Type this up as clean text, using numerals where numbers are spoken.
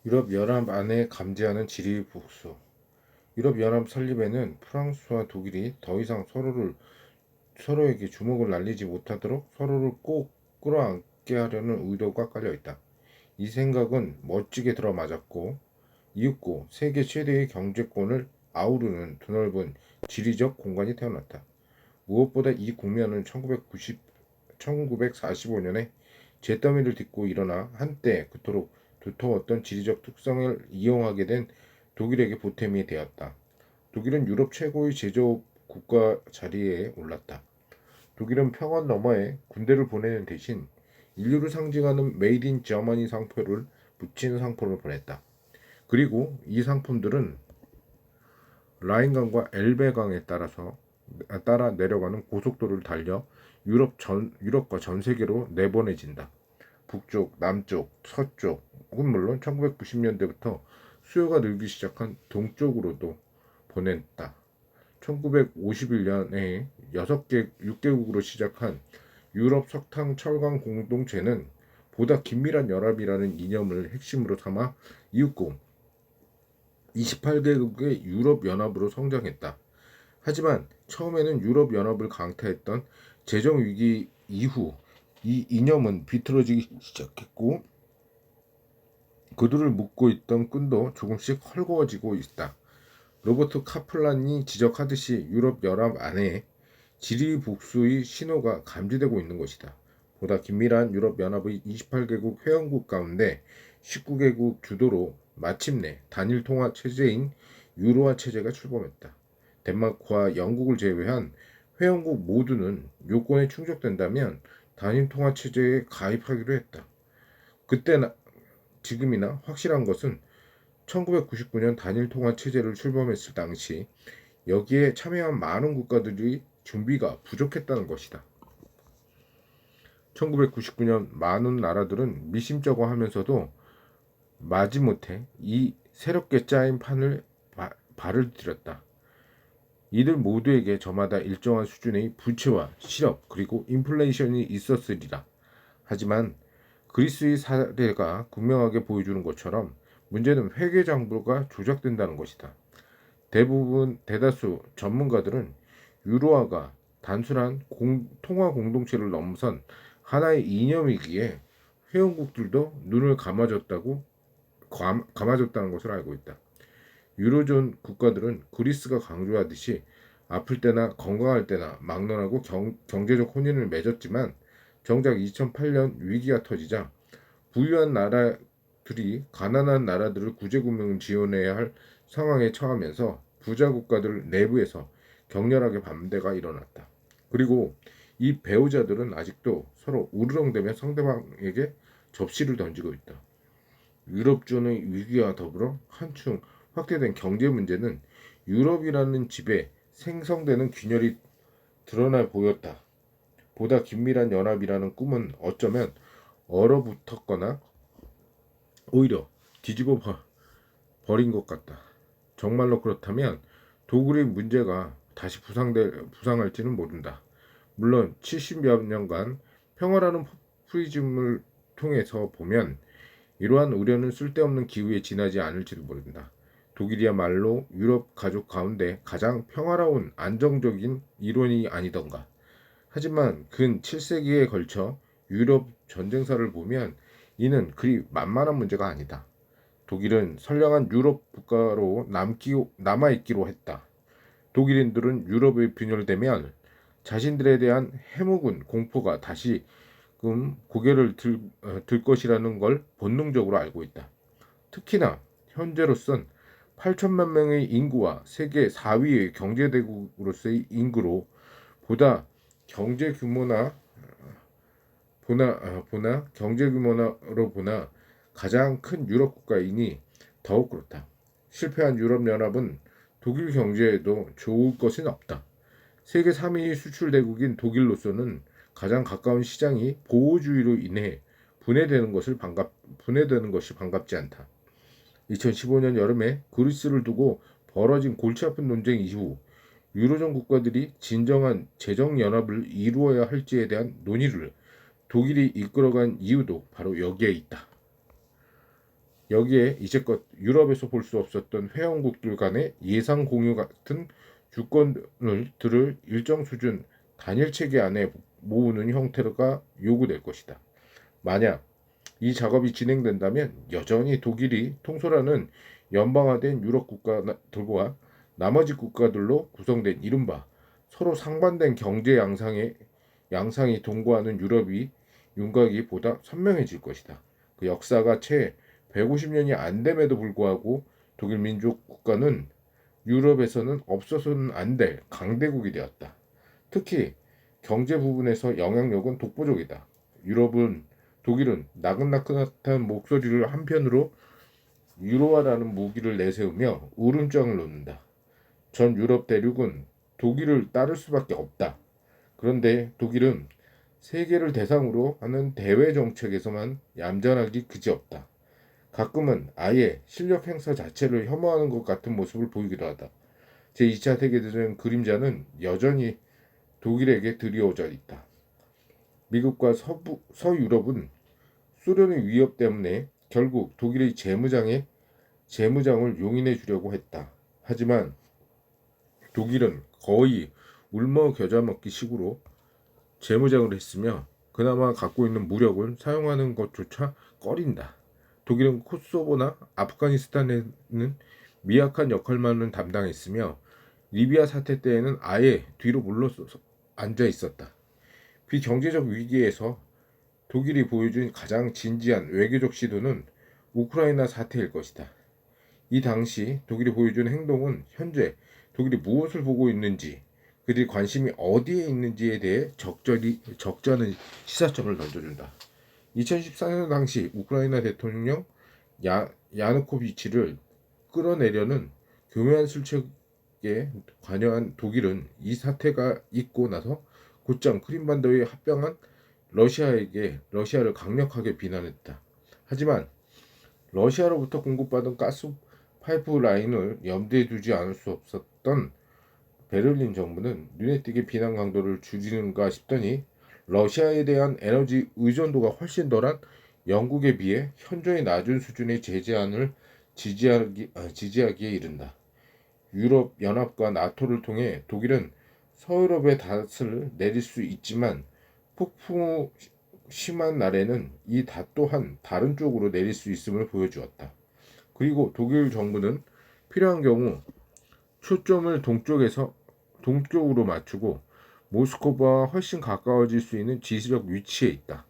유럽연합 안에 감지하는 지리 복수. 유럽연합 설립에는 프랑스와 독일이 더 이상 서로에게 주먹을 날리지 못하도록 서로를 꼭 끌어안게 하려는 의도가 깔려 있다. 이 생각은 멋지게 들어맞았고 이윽고 세계 최대의 경제권을 아우르는 드넓은 지리적 공간이 태어났다. 무엇보다 이 국면은 1945년에 잿더미를 딛고 일어나 한때 그토록 두터웠던 지리적 특성을 이용하게 된 독일에게 보탬이 되었다. 독일은 유럽 최고의 제조업 국가 자리에 올랐다. 독일은 평원 너머에 군대를 보내는 대신 인류를 상징하는 메이드 인 저머니 상표를 붙인 상품을 보냈다. 그리고 이 상품들은 라인강과 엘베강에 따라 내려가는 고속도로를 달려 유럽과 전 세계로 내보내진다. 북쪽, 남쪽, 서쪽은 물론 1990년대부터 수요가 늘기 시작한 동쪽으로도 보냈다. 1951년에 6개국으로 시작한 유럽 석탄 철강 공동체는 보다 긴밀한 연합이라는 이념을 핵심으로 삼아 이윽고 28개국의 유럽 연합으로 성장했다. 하지만 처음에는 유럽 연합을 강타했던 재정 위기 이후 이 이념은 비틀어지기 시작했고 그들을 묶고 있던 끈도 조금씩 헐거워지고 있다. 로버트 카플란이 지적하듯이 유럽 연합 안에 지리 복수의 신호가 감지되고 있는 것이다. 보다 긴밀한 유럽 연합의 28개국 회원국 가운데 19개국 주도로 마침내 단일 통화 체제인 유로화 체제가 출범했다. 덴마크와 영국을 제외한 회원국 모두는 요건에 충족된다면 단일 통화 체제에 가입하기로 했다. 그때나 지금이나 확실한 것은 1999년 단일 통화 체제를 출범했을 당시 여기에 참여한 많은 국가들이 준비가 부족했다는 것이다. 1999년 많은 나라들은 미심쩍어 하면서도 마지못해 이 새롭게 짜인 판을 발을 들였다. 이들 모두에게 저마다 일정한 수준의 부채와 실업 그리고 인플레이션이 있었으리라. 하지만 그리스의 사례가 분명하게 보여주는 것처럼 문제는 회계장부가 조작된다는 것이다. 대다수 전문가들은 유로화가 단순한 통화 공동체를 넘어선 하나의 이념이기에 회원국들도 눈을 감아줬다는 것을 알고 있다. 유로존 국가들은 그리스가 강조하듯이 아플 때나 건강할 때나 막론하고 경제적 혼인을 맺었지만 정작 2008년 위기가 터지자 부유한 나라들이 가난한 나라들을 구제금융을 지원해야 할 상황에 처하면서 부자 국가들 내부에서 격렬하게 반대가 일어났다. 그리고 이 배우자들은 아직도 서로 우르렁대며 상대방에게 접시를 던지고 있다. 유럽존의 위기와 더불어 한층 확대된 경제 문제는 유럽이라는 집에 생성되는 균열이 드러나 보였다. 보다 긴밀한 연합이라는 꿈은 어쩌면 얼어붙었거나 오히려 뒤집어 버린 것 같다. 정말로 그렇다면 독일의 문제가 다시 부상할지는 모른다. 물론 70여 년간 평화라는 프리즘을 통해서 보면 이러한 우려는 쓸데없는 기후에 지나지 않을지도 모른다. 독일이야말로 유럽 가족 가운데 가장 평화로운 안정적인 이론이 아니던가. 하지만 근 7세기에 걸쳐 유럽 전쟁사를 보면 이는 그리 만만한 문제가 아니다. 독일은 선량한 유럽 국가로 남아있기로 했다. 독일인들은 유럽에 빈혈되면 자신들에 대한 해묵은 공포가 다시금 고개를 들 것이라는 걸 본능적으로 알고 있다. 특히나 현재로선 8천만 명의 인구와 세계 4위의 경제대국으로서의 인구로 보다 경제 규모나 경제 규모로 보나 가장 큰 유럽 국가이니 더욱 그렇다. 실패한 유럽 연합은 독일 경제에도 좋을 것은 없다. 세계 3위 수출 대국인 독일로서는 가장 가까운 시장이 보호주의로 인해 분해되는 것이 반갑지 않다. 2015년 여름에 그리스를 두고 벌어진 골치 아픈 논쟁 이후 유로존 국가들이 진정한 재정 연합을 이루어야 할지에 대한 논의를 독일이 이끌어간 이유도 바로 여기에 있다. 여기에 이제껏 유럽에서 볼 수 없었던 회원국들 간의 예산 공유 같은 주권들을 일정 수준 단일 체계 안에 모으는 형태가 요구될 것이다. 만약 이 작업이 진행된다면 여전히 독일이 통솔하는 연방화된 유럽 국가들과 나머지 국가들로 구성된 이른바 서로 상반된 경제 양상이 동거하는 유럽이 윤곽이 보다 선명해질 것이다. 그 역사가 채 150년이 안 됨에도 불구하고 독일 민족 국가는 유럽에서는 없어서는 안 될 강대국이 되었다. 특히 경제 부분에서 영향력은 독보적이다. 독일은 나긋나긋한 목소리를 한편으로 유로화라는 무기를 내세우며 울음장을 놓는다. 전 유럽 대륙은 독일을 따를 수밖에 없다. 그런데 독일은 세계를 대상으로 하는 대외 정책에서만 얌전하기 그지없다. 가끔은 아예 실력 행사 자체를 혐오하는 것 같은 모습을 보이기도 하다. 제2차 세계대전 그림자는 여전히 독일에게 드리워져 있다. 미국과 서유럽은 소련의 위협 때문에 결국 독일의 재무장을 용인해 주려고 했다. 하지만 독일은 거의 울며 겨자 먹기 식으로 재무장을 했으며 그나마 갖고 있는 무력을 사용하는 것조차 꺼린다. 독일은 코소보나 아프가니스탄에는 미약한 역할만을 담당했으며 리비아 사태 때에는 아예 뒤로 물러서 앉아 있었다. 비경제적 위기에서 독일이 보여준 가장 진지한 외교적 시도는 우크라이나 사태일 것이다. 이 당시 독일이 보여준 행동은 현재 독일이 무엇을 보고 있는지, 그들이 관심이 어디에 있는지에 대해 적잖은 시사점을 던져준다. 2014년 당시 우크라이나 대통령 야누코비치를 끌어내려는 교묘한 실책에 관여한 독일은 이 사태가 있고 나서 곧장 크림반도에 합병한 러시아를 강력하게 비난했다. 하지만 러시아로부터 공급받은 가스 파이프라인을 염두에 두지 않을 수 없었던 베를린 정부는 눈에 띄게 비난 강도를 줄이는가 싶더니 러시아에 대한 에너지 의존도가 훨씬 덜한 영국에 비해 현저히 낮은 수준의 제재안을 지지하기에 이른다. 유럽 연합과 나토를 통해 독일은 서유럽의 닷을 내릴 수 있지만 폭풍 심한 날에는 이 닷 또한 다른 쪽으로 내릴 수 있음을 보여주었다. 그리고 독일 정부는 필요한 경우 초점을 동쪽으로 맞추고 모스크바와 훨씬 가까워질 수 있는 지리적 위치에 있다.